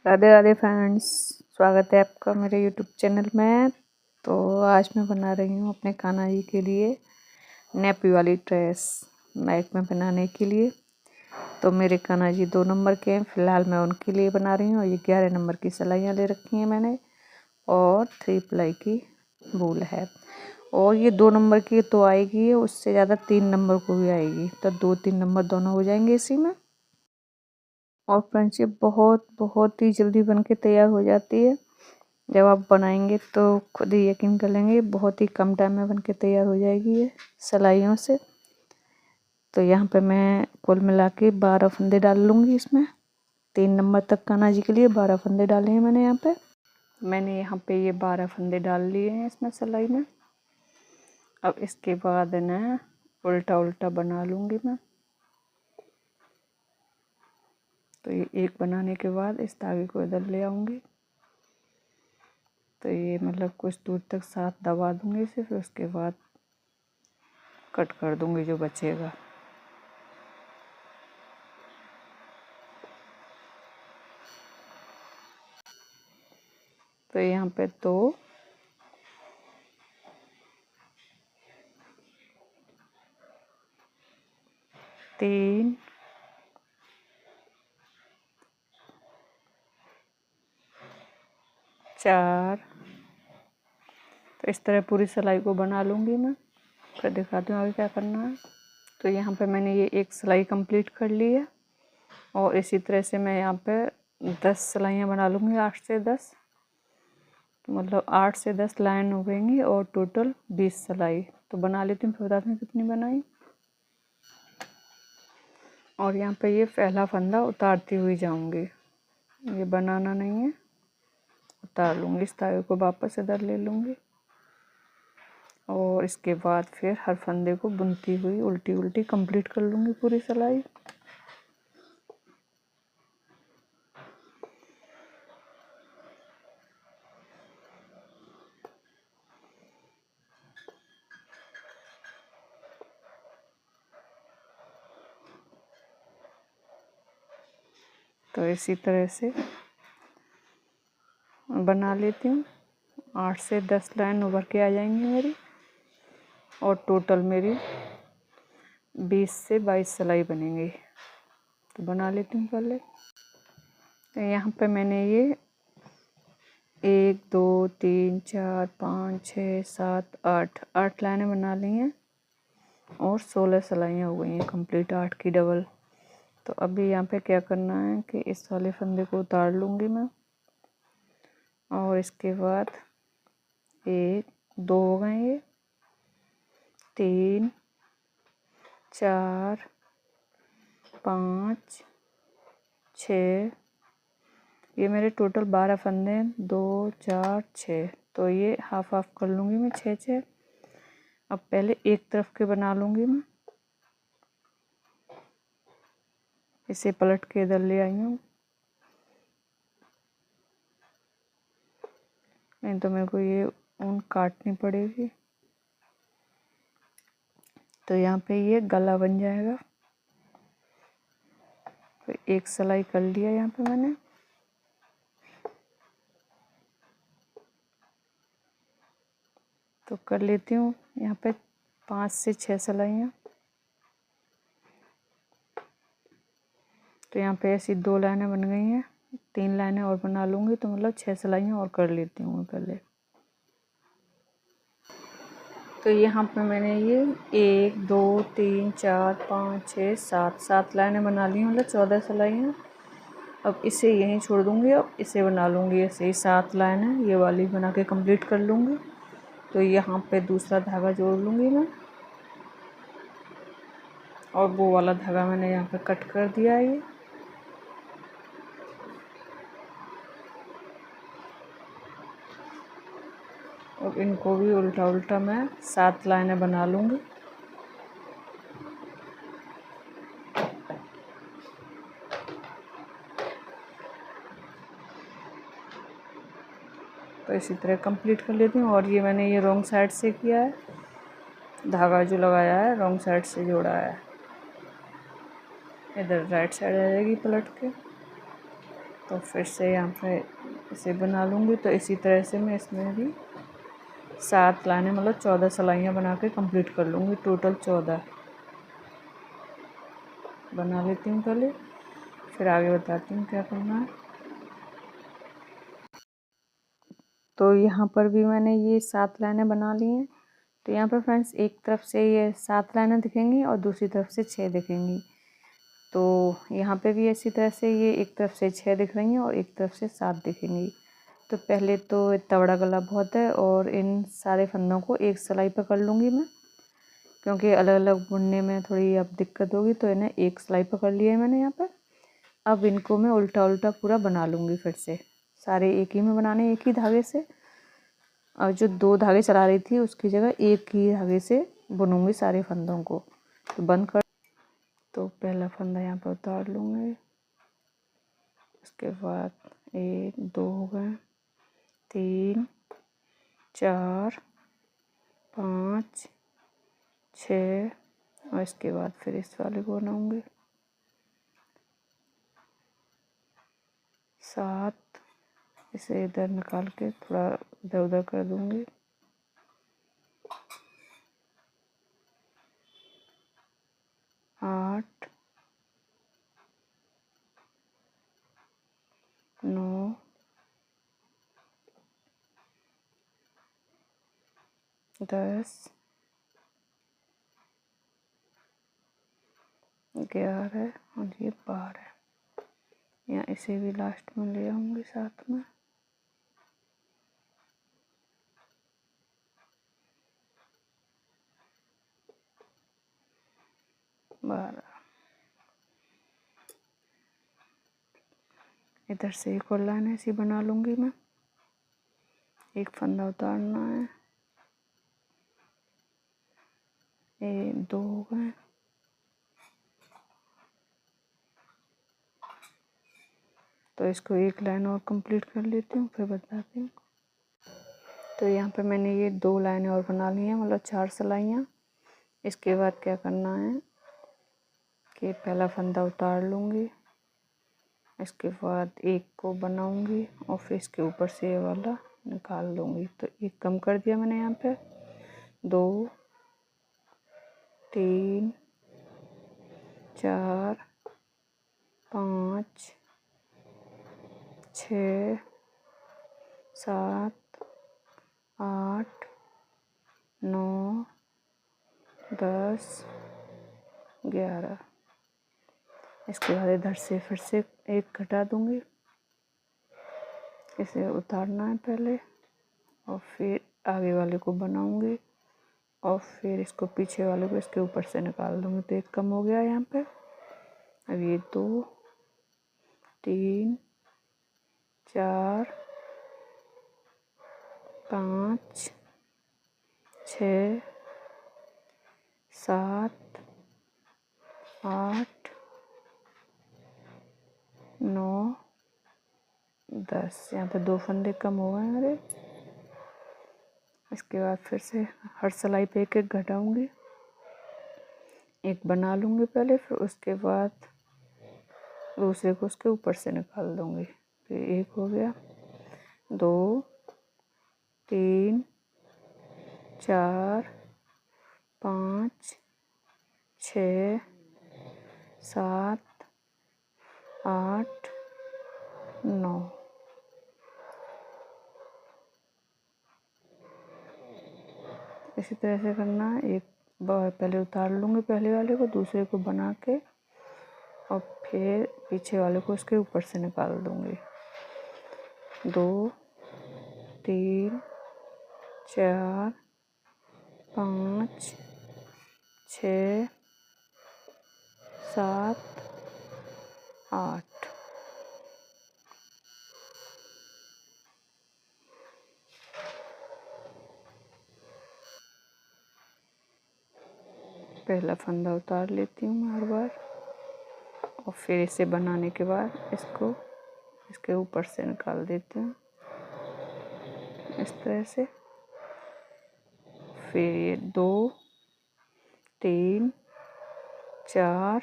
Radhe Radhe friends, स्वागत है आपका मेरे यूट्यूब चैनल में। तो आज मैं बना रही हूँ अपने कान्हा जी के लिए नेपी वाली ड्रेस नाइट में बनाने के लिए। तो मेरे कान्हा जी 2 नंबर के हैं, फ़िलहाल मैं उनके लिए बना रही हूँ। और ये 11 नंबर की सिलाइयाँ ले रखी हैं मैंने और 3 प्लाई की वूल है। और ये 2 नंबर की तो आएगी, उससे ज़्यादा 3 नंबर को भी आएगी, तो 2-3 नंबर दोनों हो जाएंगे इसी में। और फ्रेंड्स ये बहुत ही जल्दी बन के तैयार हो जाती है। जब आप बनाएंगे तो खुद ही यकीन कर लेंगे, बहुत ही कम टाइम में बन के तैयार हो जाएगी ये सिलाइयों से। तो यहाँ पे मैं कुल मिला के 12 फंदे डाल लूँगी इसमें। 3 नंबर तक कान्हा जी के लिए 12 फंदे डाले हैं मैंने यहाँ पे। मैंने यहाँ पे ये 12 फंदे डाल लिए हैं इसमें सिलाई में। अब इसके बाद ना उल्टा उल्टा बना लूँगी मैं। तो ये एक बनाने के बाद इस धागे को इधर ले आऊँगी। तो ये मतलब कुछ दूर तक साथ दबा दूँगी इसे, फिर उसके बाद कट कर दूँगी जो बचेगा। तो यहाँ पे 2 3 4। तो इस तरह पूरी सिलाई को बना लूँगी मैं, फिर दिखाती हूँ आगे क्या करना है। तो यहाँ पे मैंने ये एक सिलाई कंप्लीट कर ली है और इसी तरह से मैं यहाँ पे 10 सिलाइयाँ बना लूँगी, 8 से 10। तो मतलब 8 से 10 लाइन हो गएंगी और टोटल 20 सिलाई। तो बना लेती हूँ, फिर बताती हूँ कितनी बनाई। और यहाँ पे ये पहला फंदा उतारती हुई जाऊँगी, ये बनाना नहीं है, उतार लूँगी। इस धागे को वापस इधर ले लूँगी और इसके बाद फिर हर फंदे को बुनती हुई उल्टी उल्टी कंप्लीट कर लूँगी पूरी सिलाई। तो इसी तरह से बना लेती हूँ। 8 से 10 लाइन उभर के आ जाएंगी मेरी और टोटल मेरी 20 से 22 सिलाई बनेंगी। तो बना लेती हूँ पहले। तो यहाँ पे मैंने ये 1 2 3 4 5 6 7 8 लाइनें बना ली हैं और 16 सिलाइयाँ हो गई हैं कंप्लीट, 8 की डबल। तो अभी यहाँ पे क्या करना है कि इस वाले फंदे को उतार लूँगी मैं और इसके बाद 1 2 हो गए, ये 3 4 5 6। ये मेरे टोटल 12 फंदे हैं, 2 4 6। तो ये हाफ हाफ कर लूँगी मैं, 6 अब पहले एक तरफ के बना लूँगी मैं। इसे पलट के इधर ले आई हूँ, नहीं तो मेरे को ये ऊन काटनी पड़ेगी। तो यहाँ पे ये गला बन जाएगा। तो एक सिलाई कर लिया यहाँ पे मैंने। तो कर लेती हूँ यहाँ पे 5 से 6 सिलाइयाँ। तो यहाँ पे ऐसी 2 लाइनें बन गई हैं, 3 लाइनें और बना लूँगी, तो मतलब 6 सिलाइयाँ और कर लेती हूँ पहले। तो यहाँ पे मैंने ये 1 2 3 4 5 6 7 लाइनें बना ली, मतलब 14 सिलाइयाँ। अब इसे यहीं छोड़ दूँगी, अब इसे बना लूँगी ऐसे ही 7 लाइनें, ये वाली बना के कंप्लीट कर लूँगी। तो यहाँ पे दूसरा धागा जोड़ लूँगी मैं और वो वाला धागा मैंने यहाँ पे कट कर दिया है ये। और इनको भी उल्टा उल्टा मैं 7 लाइनें बना लूँगी। तो इसी तरह कंप्लीट कर लेती हूँ। और ये मैंने ये रॉन्ग साइड से किया है, धागा जो लगाया है रॉन्ग साइड से जोड़ा है, इधर राइट साइड आ जाएगी पलट के। तो फिर से यहाँ पे इसे बना लूँगी। तो इसी तरह से मैं इसमें भी 7 लाइनें मतलब 14 सिलाइयाँ बना के कंप्लीट कर लूँगी। टोटल 14 बना लेती हूँ पहले, फिर आगे बताती हूँ क्या करना है। तो यहाँ पर भी मैंने ये 7 लाइनें बना ली हैं। तो यहाँ पर फ्रेंड्स एक तरफ से ये 7 लाइनें दिखेंगी और दूसरी तरफ से 6 दिखेंगी। तो यहाँ पे भी इसी तरह से ये एक तरफ से 6 दिख रही हैं और एक तरफ से 7 दिखेंगी। तो पहले तो इतना बड़ा गला बहुत है और इन सारे फंदों को एक सिलाई पर कर लूँगी मैं, क्योंकि अलग अलग बुनने में थोड़ी अब दिक्कत होगी। तो इन्हें एक सिलाई पर कर लिया है मैंने यहाँ पर। अब इनको मैं उल्टा उल्टा पूरा बना लूँगी। फिर से सारे एक ही में बनाने, एक ही धागे से। और जो 2 धागे चला रही थी उसकी जगह एक ही धागे से बुनूंगी सारे फंदों को। तो बंद कर, तो पहला फंदा यहाँ पर उतार लूँगी। उसके बाद 1 2 हो गए, 3 4 5 6 और इसके बाद फिर इस वाले को बनाऊँगी 7। इसे इधर निकाल के थोड़ा इधर उधर कर दूँगी। 8 9 10 11 और ये 12। यहाँ इसे भी लास्ट में ले आऊँगी साथ में। 12। इधर से एक और लाइन ऐसी बना लूँगी मैं। एक फंदा उतारना है, 1 2 हो गए। तो इसको एक लाइन और कंप्लीट कर लेती हूँ, फिर बताती हूँ। तो यहाँ पे मैंने ये 2 लाइनें और बना ली हैं, मतलब 4 सिलाइयाँ। इसके बाद क्या करना है कि पहला फंदा उतार लूँगी, इसके बाद एक को बनाऊँगी और फिर इसके ऊपर से ये वाला निकाल लूँगी। तो एक कम कर दिया मैंने यहाँ पे। 2 3 4 5 6 7 8 9 10 11। इसके बाद इधर से फिर से एक घटा दूँगी। इसे उतारना है पहले और फिर आगे वाले को बनाऊँगी और फिर इसको पीछे वाले को इसके ऊपर से निकाल दूँगी। तो एक कम हो गया यहाँ पे। अब ये 2 3 4 5 6 7 8 9 10। यहाँ पे 2 फंदे कम हो गए मेरे। इसके बाद फिर से हर सिलाई पे एक एक घटाऊँगी, एक बना लूँगी पहले, फिर उसके बाद दूसरे को उसके ऊपर से निकाल दूँगी। फिर एक हो गया, 2 3 4 5 6 7 8 9। इसी तरह से करना है। एक बार पहले उतार लूँगी पहले वाले को, दूसरे को बना के और फिर पीछे वाले को उसके ऊपर से निकाल दूँगी। 2 3 4 5 6 7 8। पहला फंदा उतार लेती हूँ मैं हर बार और फिर इसे बनाने के बाद इसको इसके ऊपर से निकाल देती हूँ इस तरह से। फिर ये 2 3 4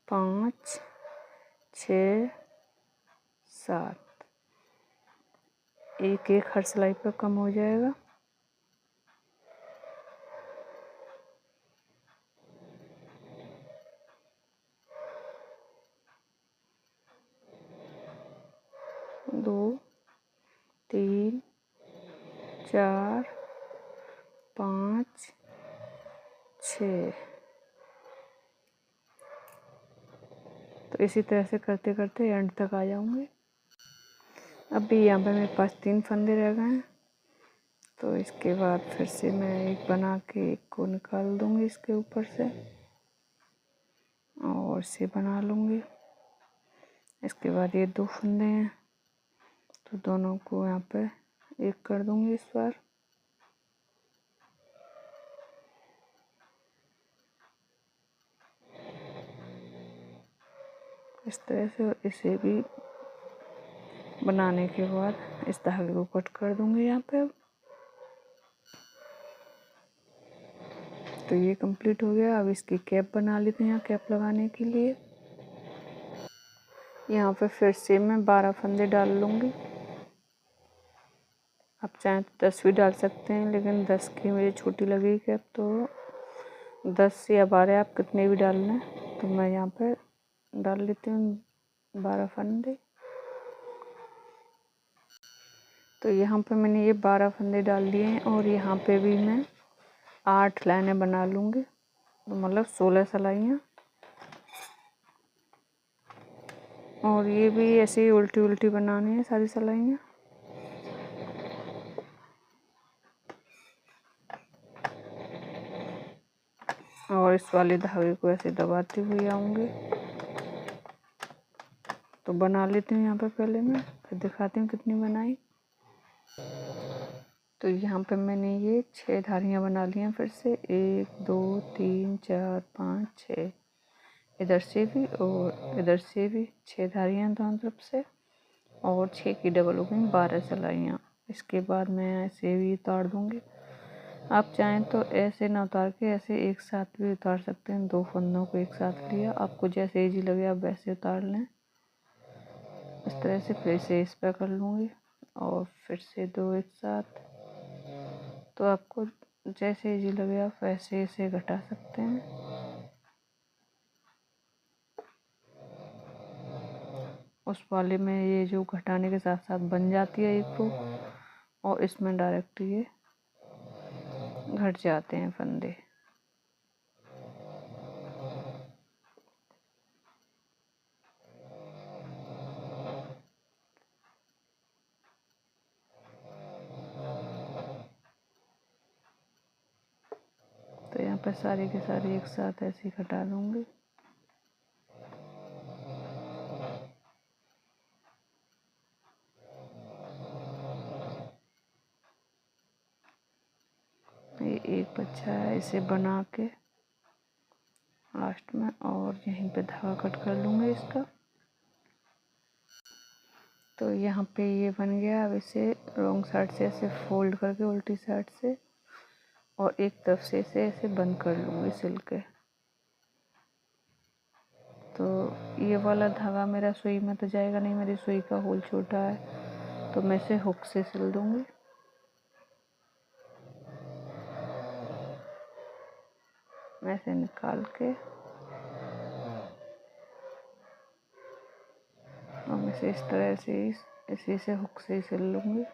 5 6 7, एक हर सिलाई पर कम हो जाएगा। दो, 3, 4, 5, 6। तो इसी तरह से करते करते एंड तक आ जाऊंगी। अभी यहाँ पे मेरे पास 3 फंदे रह गए हैं, तो इसके बाद फिर से मैं एक बना के एक को निकाल दूंगी इसके ऊपर से और इसे बना लूँगी। इसके बाद ये 2 फंदे हैं, तो दोनों को यहाँ पे एक कर दूंगी इस बार। इस तरह से इसे भी बनाने के बाद इस धागे को कट कर दूंगी यहाँ पे। अब तो ये कंप्लीट हो गया। अब इसकी कैप बना लेते हैं यहाँ कैप लगाने के लिए। यहाँ पे फिर से मैं 12 फंदे डाल लूँगी। आप चाहें तो 10 भी डाल सकते हैं, लेकिन 10 की मुझे छोटी लगी कैप, तो 10 या 12 आप कितने भी डाल लें। तो मैं यहाँ पे डाल लेती हूँ 12 फंदे। तो यहाँ पे मैंने ये 12 फंदे डाल दिए हैं और यहाँ पे भी मैं 8 लाइनें बना लूँगी, तो मतलब 16 सिलाइयाँ। और ये भी ऐसे ही उल्टी उल्टी बनानी है सारी सिलाइयाँ। और इस वाले धागे को ऐसे दबाती हुई आऊँगी। तो बना लेती हूँ यहाँ पे पहले मैं, फिर दिखाती हूँ कितनी बनाई। तो यहाँ पे मैंने ये 6 धारियाँ बना ली हैं फिर से। 1, 2, 3, 4, 5, 6। इधर से भी और इधर से भी 6 धारियाँ दोनों तरफ से, और 6 की डबल हो गई 12 सिलाइयाँ। इसके बाद मैं ऐसे भी उतार दूँगी। आप चाहें तो ऐसे ना उतार के ऐसे एक साथ भी उतार सकते हैं। 2 फंदों को एक साथ लिया, आपको जैसे इजी लगे आप वैसे उतार लें। इस तरह से फिर से इस पर कर लूँगी और फिर से 2 एक साथ। तो आपको जैसे इजी लगे आप वैसे इसे घटा सकते हैं। उस वाले में ये जो घटाने के साथ साथ बन जाती है एक रो, और इसमें डायरेक्ट ये घट जाते हैं फंदे। तो यहाँ पर सारे के सारे एक साथ ऐसे ही घटा दूँगी। ये एक बच्चा है, इसे बना के लास्ट में और यहीं पे धागा कट कर लूँगी इसका। तो यहाँ पे ये बन गया। अब इसे रॉन्ग साइड से ऐसे फोल्ड करके उल्टी साइड से और एक तरफ से इसे ऐसे बंद कर लूँगी सिल के। तो ये वाला धागा मेरा सुई में तो जाएगा नहीं, मेरी सुई का होल छोटा है, तो मैं इसे हुक से सिल दूँगी। मैं इसे निकाल के और मैं इसे इस तरह से इसी से हुक से सिल लूँगी।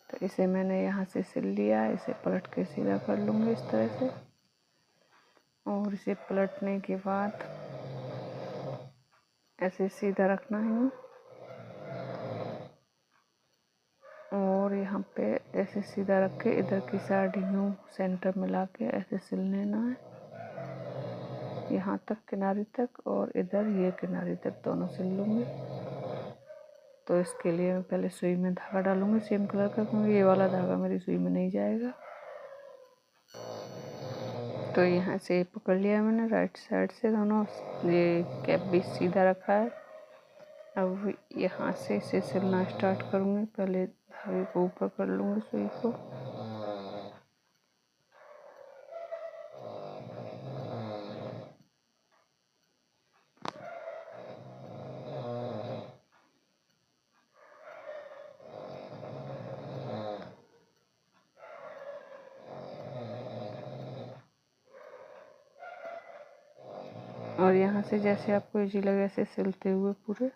तो इसे मैंने यहाँ से सिल लिया, इसे पलट के सीधा कर लूँगी इस तरह से। और इसे पलटने के बाद ऐसे सीधा रखना है और यहाँ पे ऐसे सीधा रख के इधर की साइड यूँ सेंटर मिला के ऐसे सिल लेना है यहाँ तक किनारे तक, और इधर ये किनारे तक दोनों सिल लूँगी। तो इसके लिए मैं पहले सुई में धागा डालूंगी सेम कलर का, क्योंकि ये वाला धागा मेरी सुई में नहीं जाएगा। तो यहाँ से पकड़ लिया मैंने राइट साइड से दोनों, ये कैप भी सीधा रखा है। अब यहाँ से इसे सिलना स्टार्ट करूँगी। पहले धागे को ऊपर कर लूँगी सुई को, और यहाँ से जैसे आपको इजी लगे ऐसे सिलते हुए पूरे।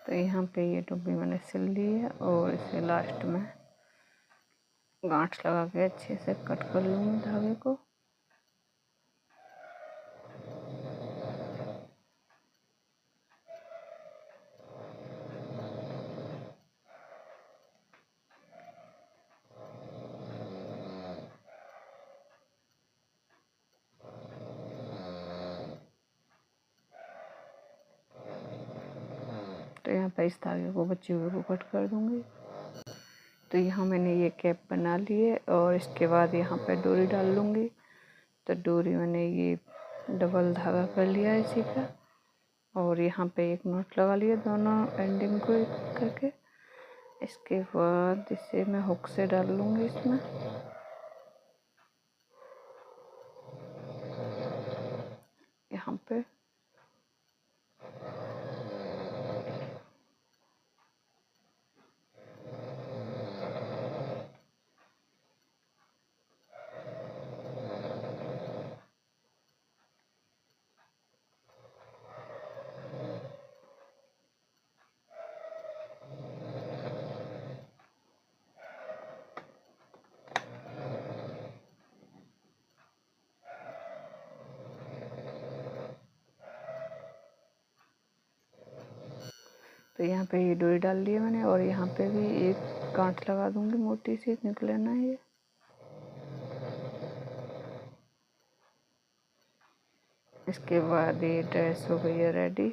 तो यहाँ पे ये टोपी मैंने सिल ली है और इसे लास्ट में गांठ लगा के अच्छे से कट कर लूँगी धागे को। तो यहाँ पर इस धागे को बचे हुए को कट कर दूँगी। तो यहाँ मैंने ये कैप बना ली है और इसके बाद यहाँ पे डोरी डाल लूँगी। तो डोरी मैंने ये डबल धागा कर लिया है इसी का, और यहाँ पे एक नॉट लगा लिया दोनों एंडिंग को एक करके। इसके बाद इसे मैं हुक से डाल लूँगी इसमें। यहाँ पे तो यहाँ पे ये डोरी डाल दी है मैंने, और यहाँ पे भी एक गांठ लगा दूंगी मोटी सी, निकले ना ये। इसके बाद ये ड्रेस हो गई है रेडी,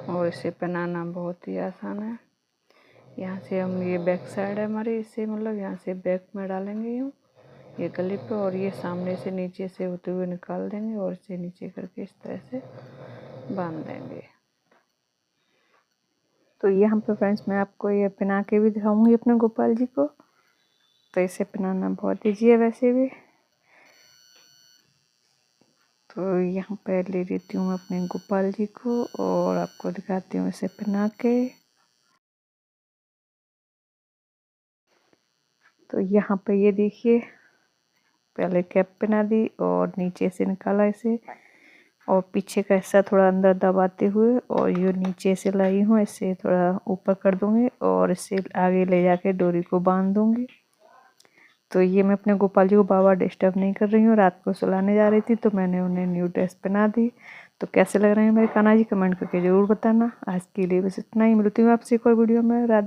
और इसे पहनाना बहुत ही आसान है। यहाँ से हम ये बैक साइड है हमारी, इसे मतलब यहाँ से बैक में डालेंगे हम ये गले पे, और ये सामने से नीचे से होते हुए निकाल देंगे और इसे नीचे करके इस तरह से बांध देंगे। तो यहाँ पे फ्रेंड्स मैं आपको ये पहना के भी दिखाऊंगी अपने गोपाल जी को। तो इसे पहनाना बहुत ईजी है वैसे भी। तो यहाँ पे ले लेती हूँ अपने गोपाल जी को और आपको दिखाती हूँ इसे पहना के। तो यहाँ पे ये देखिए, पहले कैप पहना दी और नीचे से निकाला इसे, और पीछे का हिस्सा थोड़ा अंदर दबाते हुए और ये नीचे से लाई हूँ, इसे थोड़ा ऊपर कर दूंगी और इसे आगे ले जाके डोरी को बांध दूंगी। तो ये मैं अपने गोपाल जी को बार बार डिस्टर्ब नहीं कर रही हूँ, रात को सुलाने जा रही थी तो मैंने उन्हें न्यू ड्रेस पहना दी। तो कैसे लग रहे हैं मेरे कान्हा जी, कमेंट करके ज़रूर बताना। आज के लिए बस इतना ही, मिलती हूँ आपसे एक और वीडियो में। राधे।